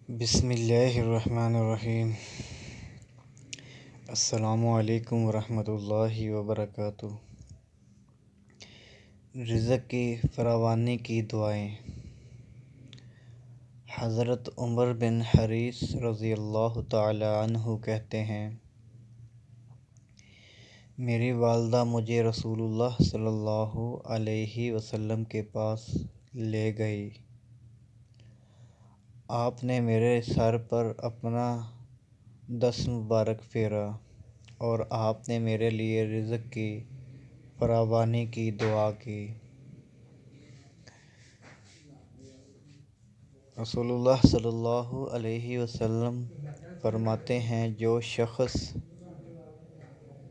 بسم اللہ الرحمن الرحیم۔ السلام علیکم ورحمۃ اللہ وبرکاتہ۔ رزق کی فراوانی کی دعائیں۔ حضرت عمر بن حریث رضی اللہ تعالی عنہ کہتے ہیں، میری والدہ مجھے رسول اللہ صلی اللہ علیہ وسلم کے پاس لے گئی۔ آپ نے میرے سر پر اپنا دست مبارک پھیرا اور آپ نے میرے لیے رزق کی فراوانی کی دعا کی۔ رسول اللہ صلی اللہ علیہ وسلم فرماتے ہیں، جو شخص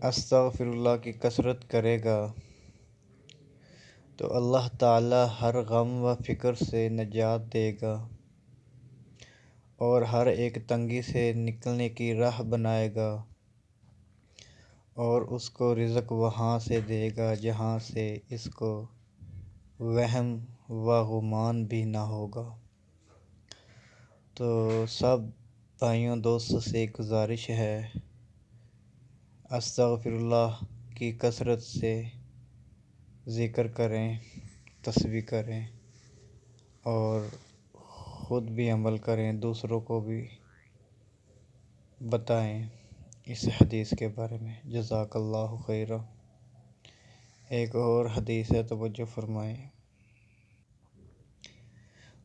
استغفر اللہ کی کثرت کرے گا تو اللہ تعالی ہر غم و فکر سے نجات دے گا اور ہر ایک تنگی سے نکلنے کی راہ بنائے گا اور اس کو رزق وہاں سے دے گا جہاں سے اس کو وہم و گمان بھی نہ ہوگا۔ تو سب بھائیوں دوستوں سے گزارش ہے، استغفر اللہ کی کثرت سے ذکر کریں، تسبیح کریں اور خود بھی عمل کریں، دوسروں کو بھی بتائیں اس حدیث کے بارے میں۔ جزاک اللہ خیرا۔ ایک اور حدیث ہے، توجہ فرمائیں۔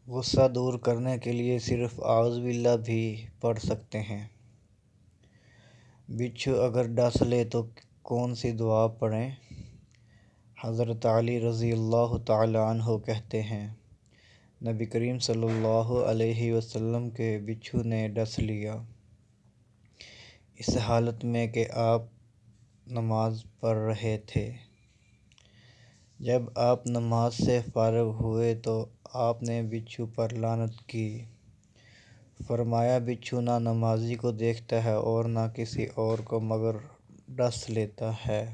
غصہ دور کرنے کے لیے صرف اعوذ باللہ بھی پڑھ سکتے ہیں۔ بچھو اگر ڈس لے تو کون سی دعا پڑھیں؟ حضرت علی رضی اللہ تعالی عنہ کہتے ہیں، نبی کریم صلی اللہ علیہ وسلم کے بچھو نے ڈس لیا، اس حالت میں کہ آپ نماز پڑھ رہے تھے۔ جب آپ نماز سے فارغ ہوئے تو آپ نے بچھو پر لعنت کی، فرمایا بچھو نہ نمازی کو دیکھتا ہے اور نہ کسی اور کو مگر ڈس لیتا ہے۔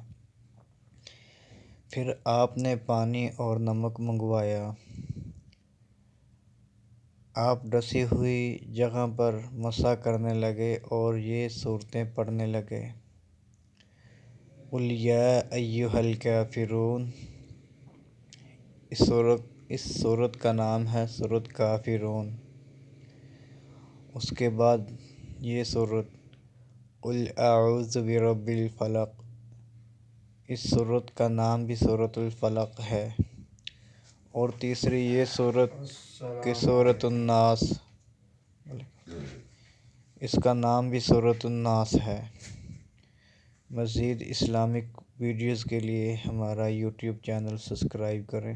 پھر آپ نے پانی اور نمک منگوایا، آپ ڈسی ہوئی جگہ پر مسح کرنے لگے اور یہ سورتیں پڑھنے لگے، قل یا ایھا الکافرون۔ اس سورت کا نام ہے سورۃ کافرون۔ اس کے بعد یہ سورت قل اعوذ برب الفلق، اس سورت کا نام بھی سورۃ الفلق ہے، اور تیسری یہ سورت کہ سورۃ الناس، اس کا نام بھی سورۃ الناس ہے۔ مزید اسلامک ویڈیوز کے لیے ہمارا یوٹیوب چینل سبسکرائب کریں،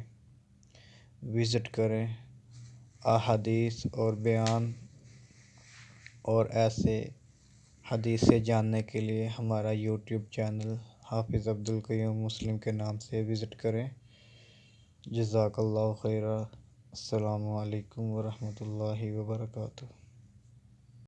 وزٹ کریں۔ احادیث اور بیان اور ایسے حدیثیں جاننے کے لیے ہمارا یوٹیوب چینل حافظ عبدالقیوم مسلم کے نام سے وزٹ کریں۔ جزاک اللہ خیرا۔ السلام علیکم ورحمۃ اللہ وبرکاتہ۔